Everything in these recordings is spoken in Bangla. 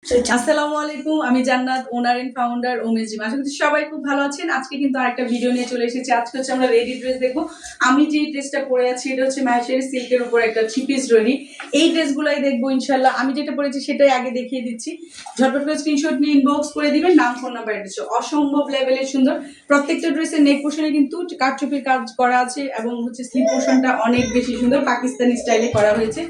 আসসালামু আলাইকুম, আমি Jannat, owner and founder women's gym. আশা করছি সবাই খুব ভালো আছেন। আজকে কিন্তু আরেকটা ভিডিও নিয়ে চলে এসেছি। আজকে হচ্ছে আমরা রেডি ড্রেস দেখবো। আমি যে ড্রেসটা পরে আছি এটা হচ্ছে মাহেশ্বরী সিল্কের উপর একটা 3 পিস রেডি। এই ড্রেসগুলাই দেখবো ইনশাল্লাহ। আমি যেটা পরেছি সেটাই আগে দেখিয়ে দিচ্ছি। ঝটপট করে স্ক্রিনশট নিয়ে ইনবক্স করে দিবেন, নাম ফোন নাম্বার অ্যাড্রেস। অসম্ভব লেভেলের সুন্দর। প্রত্যেকটা ড্রেসের নেক পোর্শনে কিন্তু কারচুপির কাজ করা আছে এবং হচ্ছে স্লিপ পোর্শনটা অনেক বেশি সুন্দর, পাকিস্তানি স্টাইলে করা হয়েছে।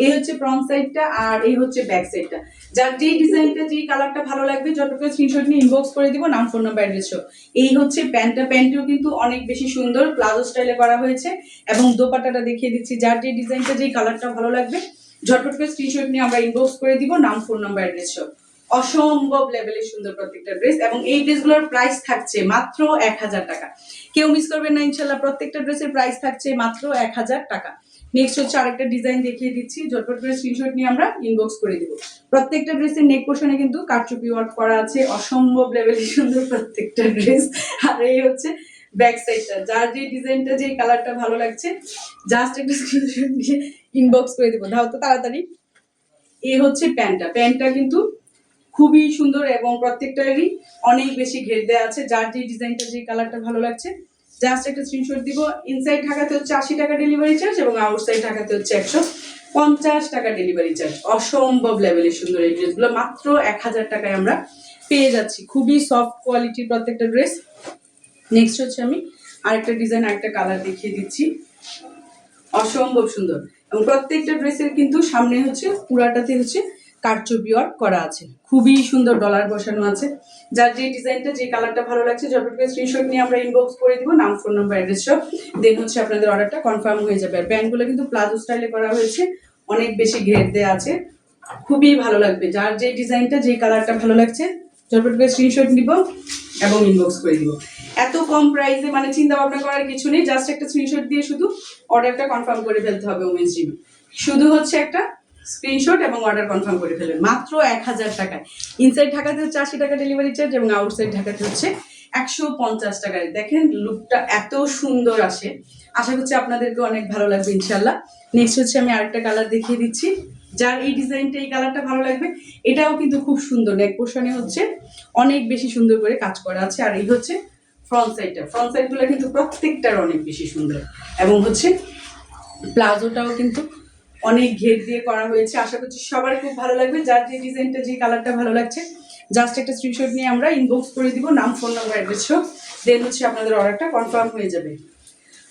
এই হচ্ছে ফ্রন্ট সাইডটা আর এই হচ্ছে ব্যাক সাইডটা। যার যেই ডিজাইনটা যেই কালারটা ভালো লাগবে যতটুকু স্ক্রিনশট নিয়ে ইনবক্স করে দিব, নাম ফোন নাম্বার অ্যাড্রেস। এই হচ্ছে প্যান্টটিও কিন্তু অনেক বেশি সুন্দর প্লাজো স্টাইলে করা হয়েছে এবং দোপাট্টাটা দেখিয়ে দিচ্ছি। যার যে ডিজাইনটা যেই কালারটা ভালো লাগবে ঝটপট করে স্ক্রিনশট নিয়ে আমরা ইনবক্স করে দিব, নাম ফোন নাম্বার অ্যাড্রেস। অসম্ভব লেভেলের সুন্দর প্রত্যেকটা ড্রেস এবং এই ড্রেসগুলোর প্রাইস থাকছে মাত্র 1000 টাকা। কেউ মিস করবেন না ইনশাল্লাহ। প্রত্যেকটা ড্রেসের প্রাইস থাকছে মাত্র 1000 টাকা। নেক্সট হচ্ছে আরেকটা ডিজাইন দেখিয়ে দিচ্ছি, ঝটপট করে স্ক্রিনশট নিয়ে আমরা ইনবক্স করে দিব। প্রত্যেকটা ড্রেসের নেক পোর্শনে কিন্তু কারচুপি ওয়ার্ক করা আছে। অসম্ভব লেভেলের সুন্দর প্রত্যেকটা ড্রেস। আর এই হচ্ছে ব্যাক সাইডটা। যার যে ডিজাইনটা যে কালারটা ভালো লাগছে জাস্ট একটা স্ক্রিনশট দিয়ে ইনবক্স করে দিব। দাও তো তাড়াতাড়ি। এই হচ্ছে প্যান্টটা কিন্তু খুবই সুন্দর এবং প্রত্যেকটারই অনেক বেশি ঘের দেওয়া আছে। যার যে ডিজাইনটা যে কালারটা ভালো লাগছে জাস্ট একটা স্ক্রিনশট দিব। ইনসাইড ঢাকাতে হচ্ছে 80 টাকা ডেলিভারি চার্জ এবং আউটসাইড ঢাকাতে হচ্ছে 150 টাকা ডেলিভারি চার্জ। অসম্ভব লেভেলের সুন্দর এই ড্রেসগুলো মাত্র 1000 টাকায় আমরা পেয়ে যাচ্ছি। খুবই সফট কোয়ালিটির প্রত্যেকটা ড্রেস। নেক্সট হচ্ছে আমি আরেকটা ডিজাইন আরেকটা কালার দেখিয়ে দিচ্ছি। অসম্ভব সুন্দর এবং প্রত্যেকটা ড্রেসের কিন্তু সামনে হচ্ছে পুরাটাতে হচ্ছে কারচুপি ওয়ার্ক করা আছে। খুবই সুন্দর ডলার বসানো আছে। যার যে ডিজাইনটা যে কালারটা ভালো লাগছে ঝটপট করে স্ক্রিনশট নিয়ে আমরা ইনবক্স করে দিব, নাম ফোন নাম্বার অ্যাড্রেস সব। দেন হচ্ছে আপনাদের অর্ডারটা কনফার্ম হয়ে যাবে। আর প্যান্টগুলো কিন্তু প্লাজো স্টাইলে করা হয়েছে, অনেক বেশি ঘের দেওয়া আছে। খুবই ভালো লাগবে। যার যে ডিজাইনটা যে কালারটা ভালো লাগছে ঝটপট করে স্ক্রিনশট নিব এবং ইনবক্স করে দিব। এত কম প্রাইসে মানে চিন্তা ভাবনা করার কিছু নেই। জাস্ট একটা স্ক্রিনশট দিয়ে শুধু অর্ডারটা কনফার্ম করে ফেলতে হবে ওমেন্স জিম। শুধু হচ্ছে একটা স্ক্রিনশট এবং অর্ডার কনফার্ম করে ফেলবেন মাত্র 1000 টাকায়। ইনসাইড ঢাকাতে হচ্ছে 80 টাকা ডেলিভারি চার্জ এবং আউটসাইড ঢাকাতে হচ্ছে 150 টাকায়। দেখেন লুকটা এত সুন্দর আসে। আশা করছি আপনাদেরকে অনেক ভালো লাগবে ইনশাল্লাহ। নেক্সট হচ্ছে আমি আরেকটা কালার দেখিয়ে দিচ্ছি। যার এই ডিজাইনটা এই কালারটা ভালো লাগবে এটাও কিন্তু খুব সুন্দর। নেক পোর্শনে হচ্ছে অনেক বেশি সুন্দর করে কাজ করা আছে। আর এই হচ্ছে ফ্রন্ট সাইডগুলো কিন্তু প্রত্যেকটার অনেক বেশি সুন্দর এবং হচ্ছে প্লাজোটাও কিন্তু অনেক ঘের দিয়ে করা হয়েছে। আশা করছি সবার খুব ভালো লাগবে। যার যে ডিজাইনটা যে কালারটা ভালো লাগছে জাস্ট একটা স্ক্রিনশট নিয়ে আমরা ইনবক্স করে দিব, নাম ফোন নাম্বার অ্যাড্রেস সহ। দেন হচ্ছে আপনাদের অর্ডারটা কনফার্ম হয়ে যাবে।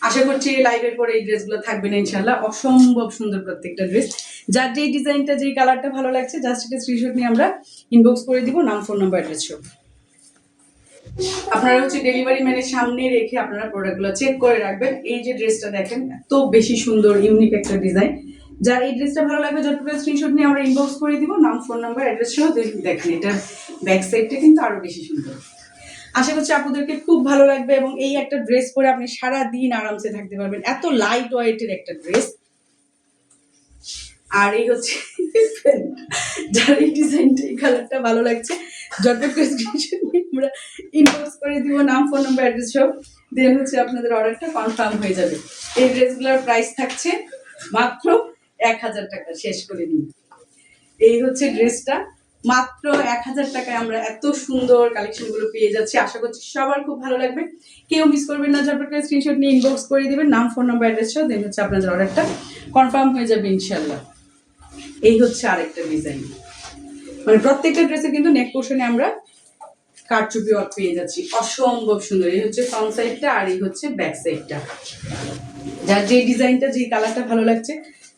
আশা করছি লাইভের পরে এই ড্রেসগুলো থাকবে না ইনশাল্লাহ। অসম্ভব সুন্দর প্রত্যেকটা ড্রেস। যার যেই ডিজাইনটা যেই কালারটা ভালো লাগছে জাস্ট একটা স্ক্রিনশট নিয়ে আমরা ইনবক্স করে দিব, নাম ফোন নাম্বার অ্যাড্রেস সহ। আপনারা হচ্ছে ডেলিভারি ম্যানের সামনে রেখে আপনারা প্রোডাক্টগুলো চেক করে রাখবেন। এই যে ড্রেসটা দেখেন এত বেশি সুন্দর ইউনিক একটা ডিজাইন। যার এই ড্রেসটা ভালো লাগবে যতটুকু স্ক্রিনশট নিয়ে আমরা ইনবক্স করে দিব, নাম ফোন নাম্বার অ্যাড্রেস সহ। দেখেন এটার ব্যাক সাইডটা কিন্তু আরো বেশি সুন্দর। আশা করছি আপনাদেরকে খুব ভালো লাগবে এবং এই একটা ড্রেস পরে আপনি সারা দিন আরামসে থাকতে পারবেন। এত লাইট ওয়েটের একটা ড্রেস। আর এই হচ্ছে যার এই ডিজাইনটা এই কালারটা ভালো লাগছে যতটুকু স্ক্রিনশট নিয়ে আমরা ইনবক্স করে দিব, নাম ফোন নাম্বার অ্যাড্রেস সব। দেন হচ্ছে আপনাদের অর্ডারটা কনফার্ম হয়ে যাবে। এই ড্রেসগুলোর প্রাইস থাকছে মাত্র 1000 টাকা। শেষ করে নিন। এই হচ্ছে ড্রেসটা মাত্র 1000 টাকায় আমরা এত সুন্দর কালেকশনগুলো পেয়ে যাচ্ছি। আশা করছি সবার খুব ভালো লাগবে। কেউ মিস করবেন না। ঝটপট করে স্ক্রিনশট নিয়ে ইনবক্স করে দিবেন, নাম ফোন নাম্বার অ্যাড্রেস সহ। দেন হচ্ছে আপনাদের অর্ডারটা কনফার্ম হয়ে যাবে ইনশাল্লাহ। এই হচ্ছে আরেকটা ডিজাইন। মানে প্রত্যেকটা ড্রেসে কিন্তু নেক পোর্শনে আমরা কারচুপি ওয়ার্ক পেয়ে যাচ্ছি। অসম্ভব সুন্দর। এই হচ্ছে ফ্রন্ট সাইডটা আর এই হচ্ছে ব্যাক সাইডটা। যার যে ডিজাইনটা যে কালারটা ভালো লাগছে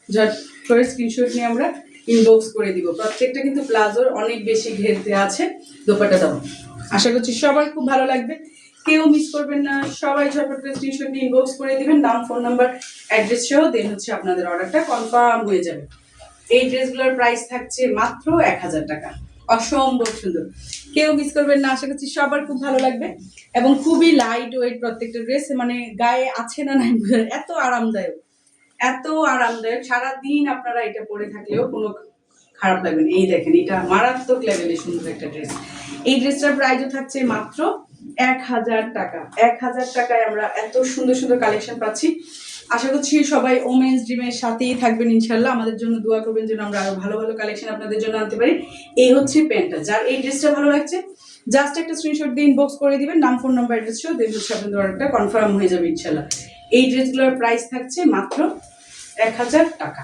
ঝট করে স্ক্রিনশট নিয়ে আমরা ইনবক্স করে দিব। প্রত্যেকটা কিন্তু প্লাজোর অনেক বেশি ঘের দেওয়া আছে। দোপাট্টা দাও। আশা করছি সবার খুব ভালো লাগবে। কেউ মিস করবেন না। সবাই ঝটপট করে স্ক্রিনশট নিয়ে ইনবক্স করে দিবেন, নাম ফোন নাম্বার অ্যাড্রেস সহ। দেন হচ্ছে আপনাদের অর্ডারটা কনফার্ম হয়ে যাবে। এই ড্রেসগুলোর প্রাইস থাকছে মাত্র 1000 টাকা। অসম্ভব সুন্দর। কেউ মিস করবেন না। আশা করছি সবার খুব ভালো লাগবে এবং খুবই লাইট ওয়েট প্রত্যেকটা ড্রেস। মানে গায়ে আছে না নাই এত আরামদায়ক, এত আরামদায়ক। সারাদিন আপনারা এটা পরে থাকলেও কোনো খারাপ লাগবে না। এই দেখেন এটা মারাত্মক লেভেলের সুন্দর একটা ড্রেস। এই ড্রেসটার প্রাইসও থাকছে মাত্র 1000 টাকা। 1000 টাকায় আমরা এত সুন্দর সুন্দর কালেকশন পাচ্ছি। আশা করছি সবাই ওমেন্স ড্রিমের সাথেই থাকবেন ইনশাল্লাহ। আমাদের জন্য দোয়া করবেন যেন আমরা আরো ভালো ভালো কালেকশন আপনাদের জন্য আনতে পারি। এই হচ্ছে প্যান্টটা। যার এই ড্রেসটা ভালো লাগছে জাস্ট একটা স্ক্রিনশট দিয়ে ইনবক্স করে দিবেন, নাম, ফোন নাম্বার, অ্যাড্রেস সহ, দেন হচ্ছে আপনাদের অর্ডারটা কনফার্ম হয়ে যাবে ইনশাল্লাহ। এই ড্রেসগুলোর প্রাইস থাকছে মাত্র 1000 টাকা।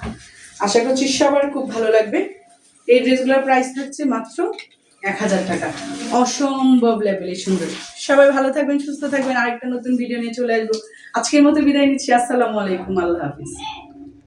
আশা করছি সবার খুব ভালো লাগবে। এই ড্রেসগুলোর প্রাইস থাকছে মাত্র 1000 টাকা। অসম্ভব লেভেলে সুন্দর। সবাই ভালো থাকবেন, সুস্থ থাকবেন। আরেকটা নতুন ভিডিও নিয়ে চলে আসবো। আজকের মতো বিদায় নিচ্ছি। আসসালামু আলাইকুম, আল্লাহ হাফিজ।